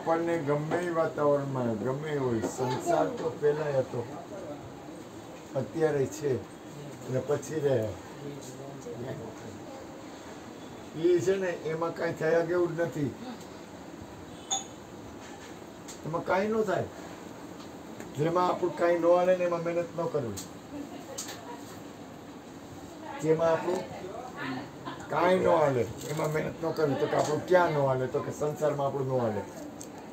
આપણને ગમે એ વાતાવરણમાં ગમે એ હોય, સંસાર તો પહેલાં હતો, અત્યારે છે અને પછી રહે. એ છે ને એમાં કાંઈ થયા જેવું જ નથી. એમાં કાંઈ ન થાય. જેમાં આપણું કાંઈ ન હાલે ને એમાં મહેનત ન કરવી. જેમાં આપણું કાંઈ ન હાલે એમાં મહેનત ન કરવી. તો કે આપણું ક્યાં ન હાલે? તો કે સંસારમાં આપણું ન હાલે.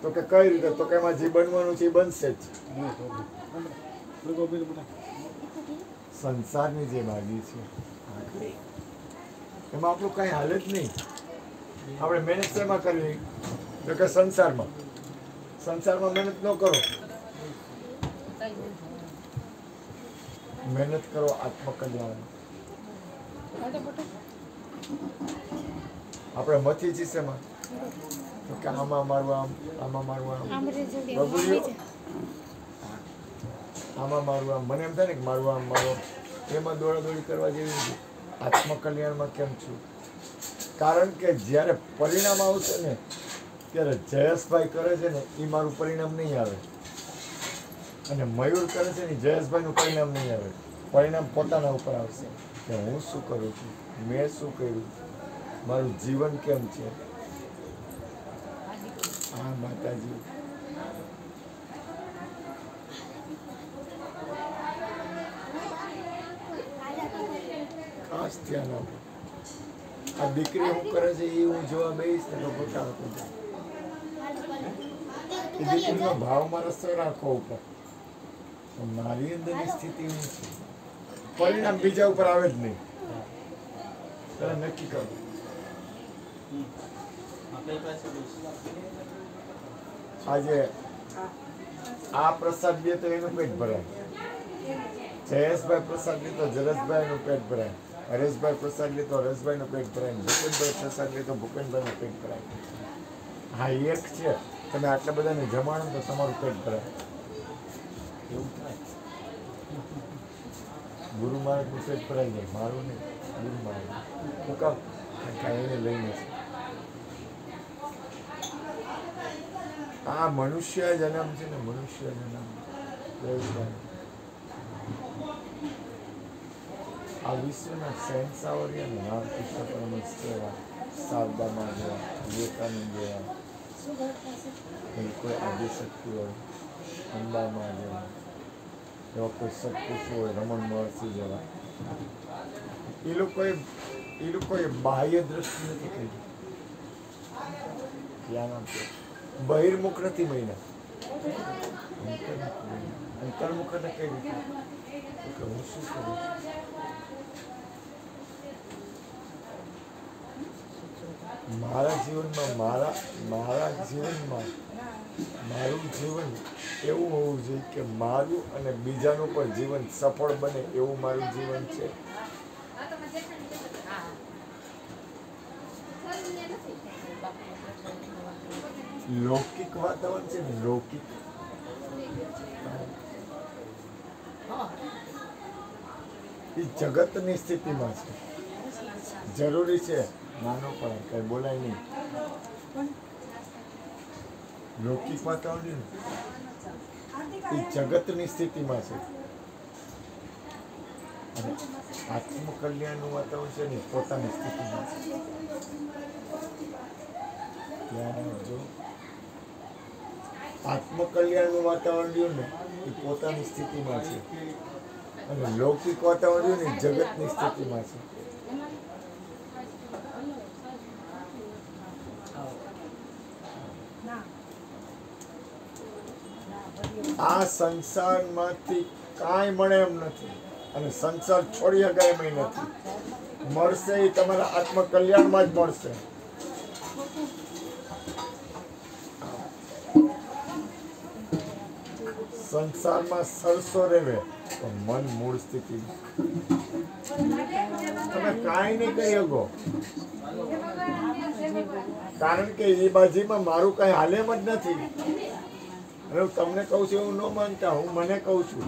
તો કે કઈ રીતે? તો કે એમાં જે બનવાનું છે એ બનશે જ. સંસારની જે માગી છે એમાં આપણું કાંઈ હાલે જ નહીં. આપણે મહેનત શેમાં કરવી? તો કે સંસારમાં. સંસારમાં મહેનત ન કરો, મહેનત કરો આત્મકલ્યાણ. આપણે મથી છીએ શેમાં? તો કે આમાં મારવા, આમાં મારવા, આમાં મારવા. મને એમ થાય ને કે મારવા મારો, એમાં દોડાદોડી કરવા જેવી નથી. આત્મકલ્યાણમાં કેમ છું? કારણ કે જ્યારે પરિણામ આવશે ને ત્યારે જયેશભાઈ કરે છે ને એ મારું પરિણામ નહીં આવે, અને મયુર કરે છે ને જયેશભાઈનું પરિણામ નહીં આવે. પરિણામ પોતાના ઉપર આવશે કે હું શું કરું છું, મેં શું કર્યું, મારું જીવન કેમ છે. હા માતાજી, ખાસ ધ્યાન આપો. આ દીકરી શું કરે છે એ હું જોવા બેસીશ ને તો પોતા હતો. એ દીકરીનો ભાવ મારો સર રાખવો ઉપર. મારી અંદરની સ્થિતિ હું છે, પરિણામ બીજા ઉપર આવે જ નહીં. ત્યારે નક્કી કરો. આજે આ પ્રસાદ લે તો એનું પેટ ભરાય. જયેશભાઈ પ્રસાદ લીધો જયેશભાઈ નું પેટ ભરાય. હરેશભાઈ પ્રસાદ લીધો હરેશભાઈ નું પેટ ભરાય. ભૂપેનભાઈ પ્રસાદ લીધો ભૂપેનભાઈ નું પેટ ભરાય. હા એક છે, તમે આટલા બધાને જમાડો તો તમારું પેટ ભરાય. એવું થાય. ગુરુ મહારાજ નું પેટ ભરાઈ જાય, મારું નહીં. ગુરુ મહારાજ હું કામ કાંઈ લઈને છે. આ મનુષ્ય જન્મ છે ને, મનુષ્ય જન્મ. આ વિશ્વના શહેનશાહવર્યને રામકૃષ્ણ પરમહંસ જેવા, શારદામાં જેવા, વિવેકાનંદ જેવા, કોઈ આદિશક્તિ હોય, અંબામાં જેવા, એવા કોઈ સત્પુરુષો હોય, રમણ મહર્ષિ જેવા, એ લોકોએ બાહ્ય દ્રષ્ટિ નથી કરી. ધ્યાન આપજો. બહિર્મુખ નથી મહિના, અંતર્મુખ ને કઈ રીતે હું શું કરું? મારા જીવનમાં મારું જીવન એવું હોવું જોઈએ કે મારું અને બીજાનું પણ જીવન સફળ બને એવું મારું જીવન છે. લૌકિક વાતાવરણ છે ને, લૌકિક એ જગતની સ્થિતિમાં છે. જરૂરી છે નાનો પણ કઈ બોલાય નહીં. લૌકિક વાતાવરણ એ જગતની સ્થિતિમાં છે, અને આત્મકલ્યાણનું વાતાવરણ છે ને પોતાની સ્થિતિમાં છે. ધ્યાન રાખજો. આત્મકલ્યાણનું વાતાવરણ રહ્યું ને એ પોતાની સ્થિતિમાં છે, અને લૌકિક વાતાવરણ રહ્યું ને જગતની સ્થિતિમાં છે. આ સંસારમાંથી કાંઈ મળે એમ નથી, અને સંસાર છોડી શકાય એમ નથી. મળશે એ તમારા આત્મકલ્યાણમાં જ મળશે. સંસારમાં સરસો રહેવે તો મન મૂળ સ્થિતિ. તમે કાંઈ નહીં કહી શકો, કારણ કે એ બાજીમાં મારું કઈ હાલ એમ જ નથી. અને હું તમને કહું છું એવું ન માનતા, હું મને કહું છું.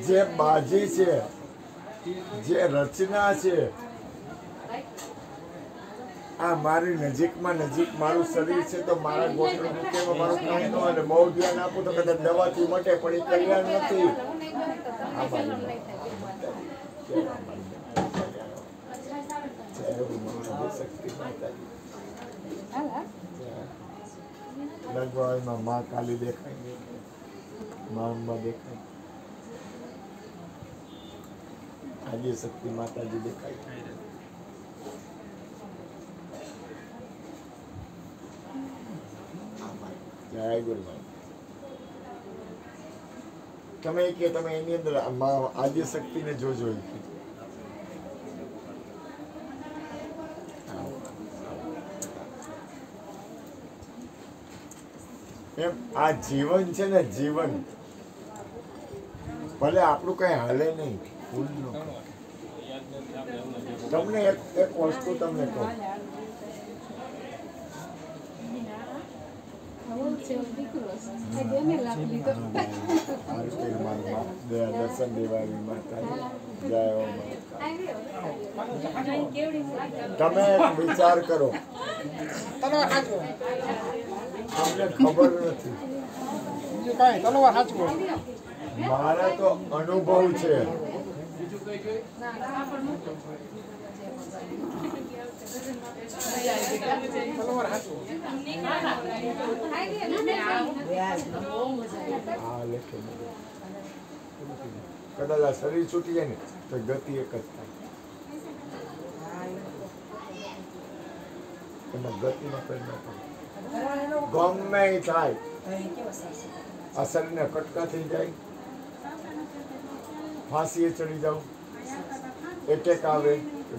જે બાજી છે, જે રચના છે, આ મારી નજીકમાં નજીક મારું શરીર છે તો મારા ગોઠણ દુખેમાં મારું કાંઈ ન હોય. બહુ ધ્યાન આપું તો કદાચ દવાથી મટે પણ એ કલ્યાણ નથી. આ મારી લગભગમાં માં કાલી દેખાય, માં અંબા દેખાય, આદિ શક્તિ માતાજી દેખાય. જય ગુરુમાં. તમે કે તમે એની અંદર આદ્ય શક્તિને જોજો. એમ આ જીવન છે ને, જીવન ભલે આપણું કઈ હાલે નહીં. તમને એક વસ્તુ તમને કહું, દર્શન દેવાળી માતા જય. તમે વિચાર કરો, તમને ખબર નથી. મારા તો અનુભવ છે. કદાચ આ શરીર છૂટી જાય ને તો ગતિ એક જ થાય. એમાં ગતિનો પરિણામ ગમે થાય. આ શરીરને કટકા થઈ જાય, ફાંસીએ ચડી જાવ, એટેક આવે,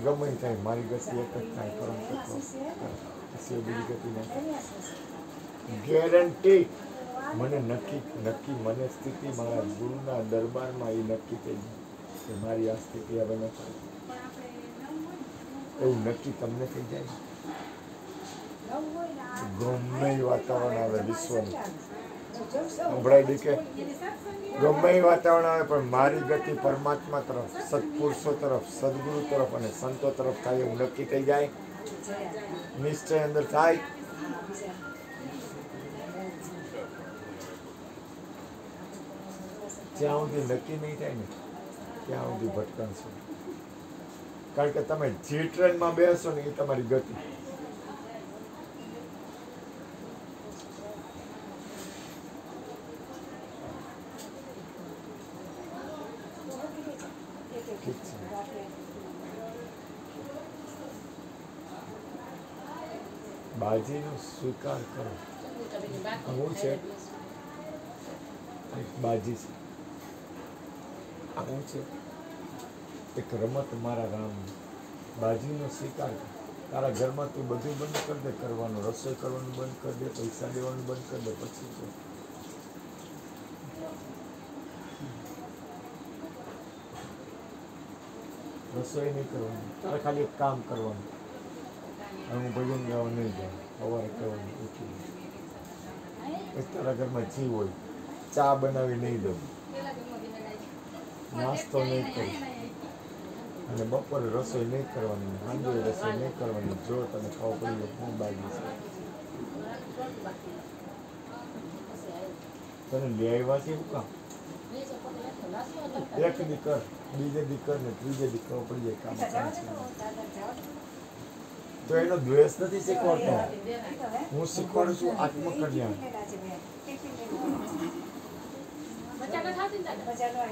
ગમે થાય, મારી ગતિ એક જ થાય. પરમ તત્વ બીજી ગતિ ના ગેરંટી. મને નક્કી મને સ્થિતિ મારા ગુરુના દરબારમાં એ નક્કી થઈ ગયું કે મારી આ સ્થિતિ હવે ન થાય. એવું નક્કી તમને થઈ જાય. ગમે વાતાવરણ આવે વિશ્વનું, સંભળાય કે ગમે વાતાવરણ આવે પણ મારી ગતિ પરમાત્મા તરફ, સત્પુરુષો તરફ, સદગુરુ તરફ અને સંતો તરફ થાય એવું નક્કી થઈ જાય. નિશ્ચય અંદર થાય. જ્યાં સુધી નક્કી નહીં થાય ને ત્યાં સુધી ભટકણશો. કારણ કે તમે જે ટ્રેનમાં બેસો ને એ તમારી ગતિ. બાજીનો સ્વીકાર કરો. હું છે બાજી છે. આવું છે એક રમત મારા રામની. બાજીનો સ્વીકાર કર. તારા ઘરમાં તું બધું બંધ કરી દે કરવાનું, રસોઈ કરવાનું બંધ કરી દે, પૈસા દેવાનું બંધ કરી દે, પછી તો રસોઈ નહીં કરવાની. તારે ખાલી એક કામ કરવાનું. હું ભજન ગાવા નહીં જાઉં, સવારે કરવાનું ઉઠી. તારા ઘરમાં જીવ હોય, ચા બનાવી નહીં દઉં, નાસ્તો નહીં કરું, અને બપોરે રસોઈ નહીં કરવાની, સાંજે રસોઈ નહીં કરવાની. જો તમે ખાવ પડી હું બાજી છે. તને લઈ આવ્યા છે એવું કામ? એક દી કર, બીજે દી કર ને ત્રીજે દી ખબર પડી જાય કામ છે. તો એનો દ્વેષ નથી શીખવાડતો. હું શીખવાડું છું આત્મકલ્યાણ.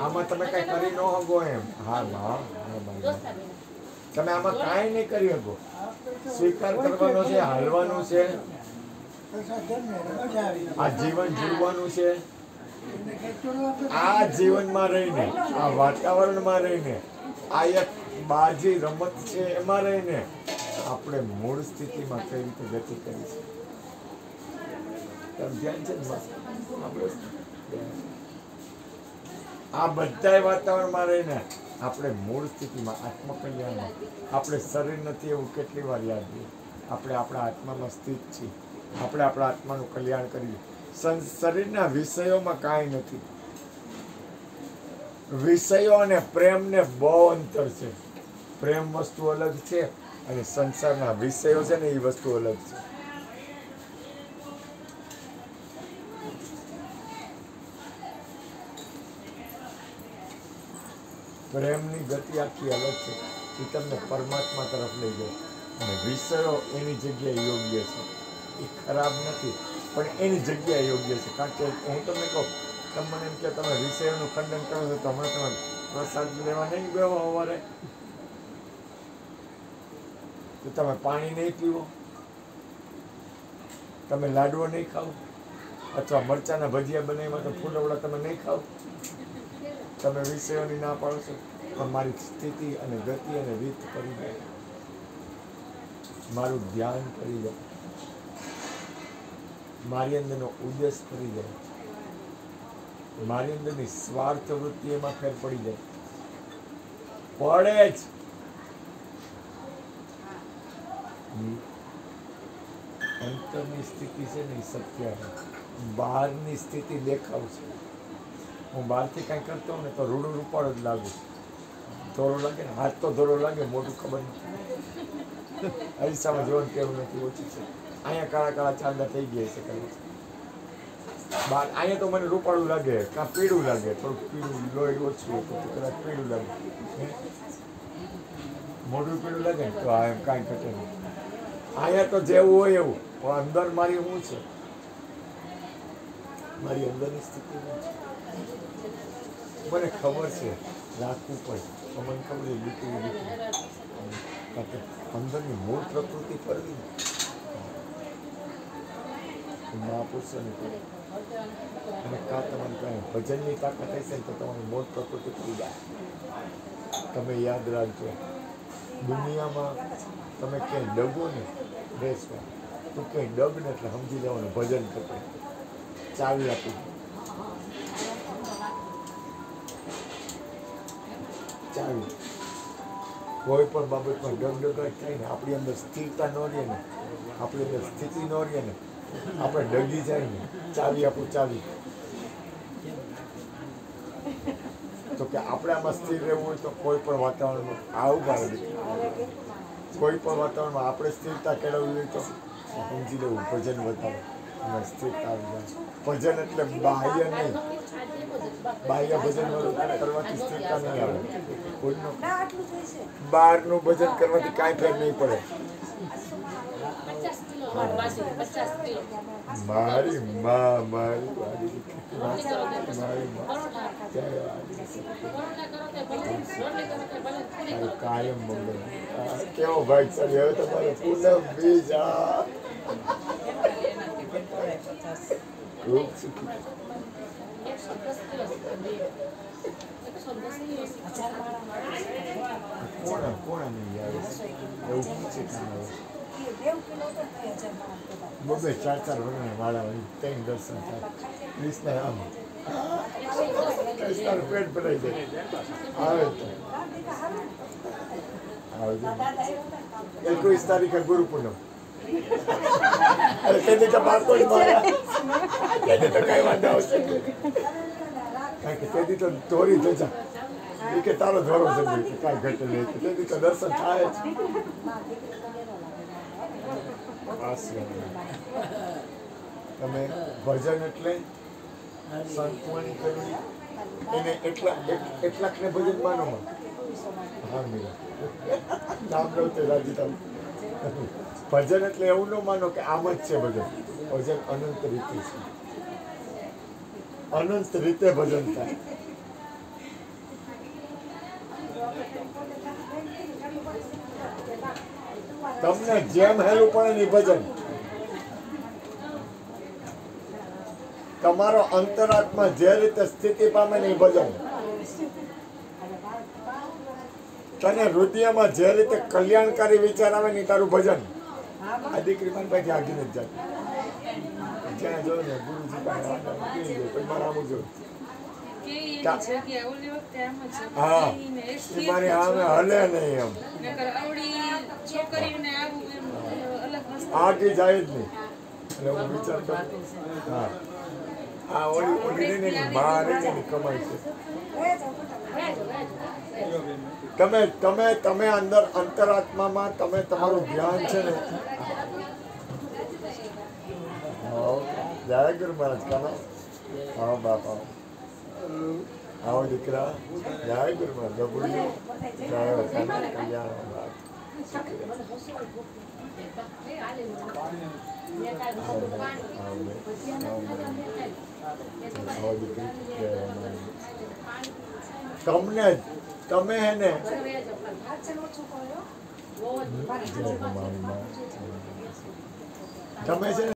આમાં તમે કઈ કરી ન શકો એમ. હા તમે આમાં કાંઈ નહીં કરી શકો. સ્વીકાર કરવાનો છે, હાલવાનું છે, આ જીવન જીવવાનું છે. આ જીવનમાં રહીને, આ વાતાવરણમાં રહીને, આ એક બાજી રમત છે એમાં રહીને આપણે મૂળ સ્થિતિમાં કઈ રીતે ગતિ કરી છે. ધ્યાન છે ને આપણે આ બધા વાતાવરણમાં રહીને આપણે મૂળ સ્થિતિમાં આત્મકલ્યાણમાં આપણે શરીર નથી એવું કેટલી વાર યાદ દઈએ. આપણે આપણા આત્મામાં સ્થિત છીએ. આપણે આપણા આત્માનું કલ્યાણ કરીએ. શરીરના વિષયોમાં કાંઈ નથી. વિષયો અને પ્રેમને બહુ અંતર છે. પ્રેમ વસ્તુ અલગ છે અને સંસારના વિષયો છે ને એ વસ્તુ અલગ છે. પ્રેમની ગતિ આખી અલગ છે, એ તમને પરમાત્મા તરફ લઈ જાય. અને વિષયો એની જગ્યાએ યોગ્ય છે, એ ખરાબ નથી પણ એની જગ્યાએ યોગ્ય છે. કારણ કે હું તમને કહું, તમે મને એમ કે તમે વિષયોનું ખંડન કરો છો તો હમણાં તમે પ્રસાદ લેવા નહીં ગયો સવારે તો તમે પાણી નહીં પીવો, તમે લાડવો નહીં ખાઓ, અથવા મરચાના ભજીયા બનાવ્યા તો ફૂલવડા તમે નહીં ખાઓ. તમે વિષયોની ના પાડો છો પણ મારી સ્થિતિ અને ગતિ અને રીત કરી જાય, મારું ધ્યાન કરી જાય, મારી અંદરનો ઉદ્દેશ કરી જાય, મારી અંદરની સ્વાર્થ વૃત્તિ એમાં ફેર પડી જાય. પડે જ. અંતરની સ્થિતિ છે ને એ સત્ય છે, બહારની સ્થિતિ દેખાવ છે. હું બહારથી કાંઈ કરતો હોઉં ને તો રૂડું રૂપાળો જ લાગુ, ધોરો લાગે ને હાથ તો ધોરો લાગે, મોટું ખબર નથી, અરીસામાં જોવાનું કેવું નથી, ઓછી છે. અહીંયા કાળા કાળા ચાંદા થઈ ગયા છે કદાચ, બહાર અહીંયા તો મને રૂપાળું લાગે, કાં પીળું લાગે, થોડુંક પીળું લોહી ઓછું હોય તો કદાચ પીળું લાગે, મોઢું પીળું લાગે ને તો આ એમ કાંઈ ઘટે નહીં. અહીંયા તો જેવું હોય એવું, પણ અંદર મારી શું છે, મારી અંદરની સ્થિતિ મને ખબર છે, રાખવું પડે. મને ખબર છે લીકું કારણ કે અંદરની મૂળ પ્રકૃતિ ફરવી મહાપુરુષોની પડે. અને કાં તમારી કાંઈ ભજનની તાકાત હશે ને તો તમારી મૂળ પ્રકૃતિ ફરી જાય. તમે યાદ રાખજો, દુનિયામાં તમે ક્યાંય ડગો ને બેસવા તો ક્યાંય ડગ ને એટલે સમજી જવાનું ભજન કરતો ચાવી આપી ચાવી. કોઈ પણ બાબતમાં ડગડગાટ થાય ને, આપણી અંદર સ્થિરતા ન રહે ને, આપણી અંદર સ્થિતિ ન રહે ને, આપણે ડગી જાય ને, ચાવી આપું ચાવી. તો કે આપણે આમાં સ્થિર રહેવું હોય તો કોઈ પણ વાતાવરણમાં આવું કારણ કોઈ પણ વાતાવરણમાં આપણે સ્થિરતા કેળવવી હોય તો સમજી લેવું ભજન વધારે એમાં સ્થિરતા આવી જાય. ભજન એટલે બાહ્ય નહીં, બાહ્ય ભજન કરવાથી સ્થિરતા નહીં આવે. કોઈનું બહારનું ભજન કરવાથી કાંઈ ફેર નહીં પડે. મારી માં મારી કાયમ મંગળ. કેવો ભાઈ સરી, હવે તમારે પૂનમ બીજા ખૂબ સુખી. કોણા નહીં આવે એવું પૂછે કામ બબે 4-4 વર્ષના માળા હોય, ત્યાં દર્શન થાય. કૃષ્ણ આમ કૃષ્ણ પેટ ભરાઈ જાય. આવે તો આવજો. 21 તારીખે ગુરુ પૂનમ. અરે તેને તો બાળકો જ મારા, તેને તો કઈ વાંધો આવશે કારણ કે તેથી તો ધોરી ધજા એ કે તારો ધોરો છે કાંઈ ઘટે નહીં, તેથી તો દર્શન થાય જ. તમે ભજન એટલે સંતવાણી કરવી, એને એટલાકને ભજન માનોમાં. હા મીરા નામ લો તે રાજી થાવ. ભજન એટલે એવું ન માનો કે આમ જ છે ભજન. ભજન અનંત રીતે છે, અનંત રીતે ભજન થાય. તમને જેમ હેલું પડે ને ભજન, તમારો અંતરાત્મા જે રીતે સ્થિતિ પામે ને ભજન, તને હૃદયમાં જે રીતે કલ્યાણકારી વિચાર આવે ને તારું ભજન. આ દીકરી મારી પાસે આગી નથી જતી, જ્યાં જોયું ને ગુરુજી પાસે મારા આમ જોયું. હા એ મારી આમે હલે નહીં એમ આગી જાય જ નહીં. એટલે હું વિચાર કરું હા આ ઓલી મારે કમાય છે. તમે તમે તમે અંદર અંતરાત્મામાં તમે તમારું ધ્યાન છે ને જય ગુરુ મહારાજ કાનો આવો બાપ આવો આવો દીકરા જય ગુરુ મહારાજ ગબુડી જય કલ્યાણ બાપ તમને તમે હે ને તમે છે ને